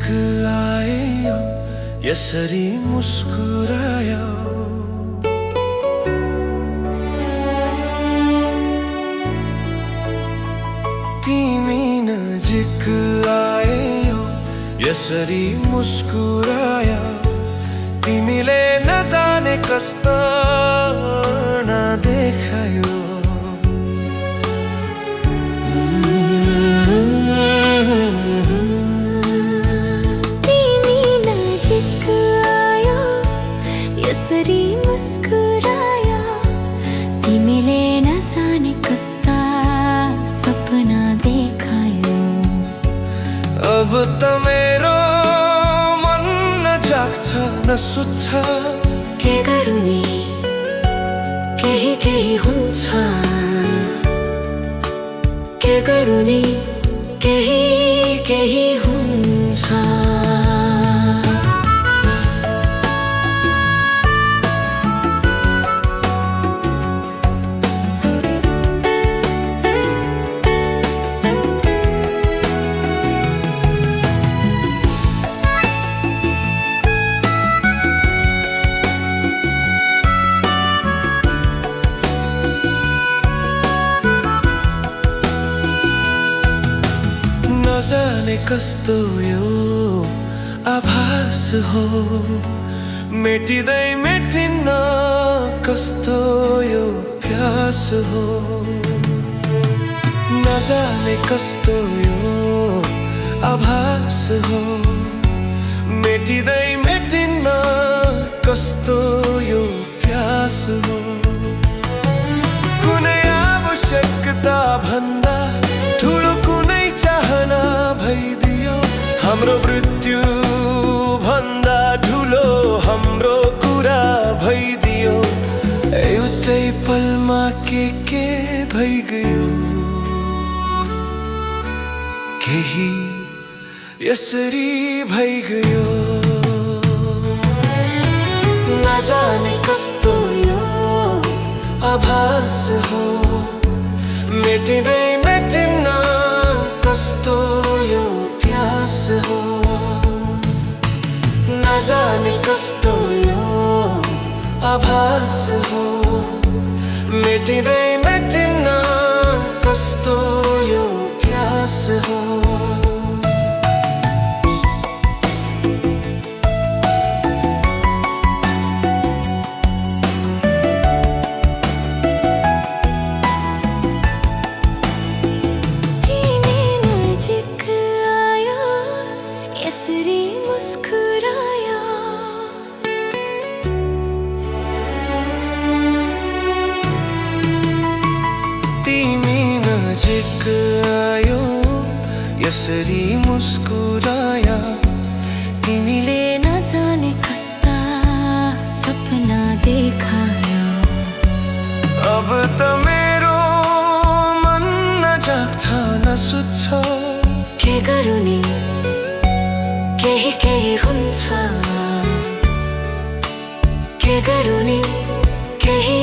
आयो यसरी मुस्कुरायो। तिमी नजिक आयो यसरी मुस्कुरायो। तिमीले नजाने कस्तो नदेखायो। तिमी नजिक आयो यसरी मुस्कुरायो। तिमीले नजाने कस्ता सपना देखायो। अब त मेरो मन न जाग्छ न सुत्छ। के गरौँ नि केही हुन्छ। के गरौँ नि केही हुन्छ। नजाने कस्तो यो आभास हो। मेटिँदै मेटिन्न कस्तो यो प्यास हो। नजाने कस्तो यो आभास हो। मेटिँदै मेटिन्न कस्तो यो प्यास हो। कुनै आवश्यकता भन्दा ठुलो कुनै चाहना भइदियो। हाम्रो मृत्यु भन्दा ठुलो हाम्रो कुरा भइदियो। एउटै पलमा के भइगयो। केही यसरी भइगयो। नजाने कस्तो यो आभास हो। मेटिँदै मेटिन्न कस्तो यो प्यास हो। नजाने कस्तो यो आभास हो। मेटिँदै मेटिन्न कस्तो यो प्यास हो। यसरी मुस्कुरायो। तिमी नजिक आयो यसरी मुस्कुरायो। तिमीले नजाने कस्ता सपना देखायो। अब त मेरो मन न जाग्छ न सुत्छ। के गरौँ नि केही हुन्छ। के गरौँ नि केही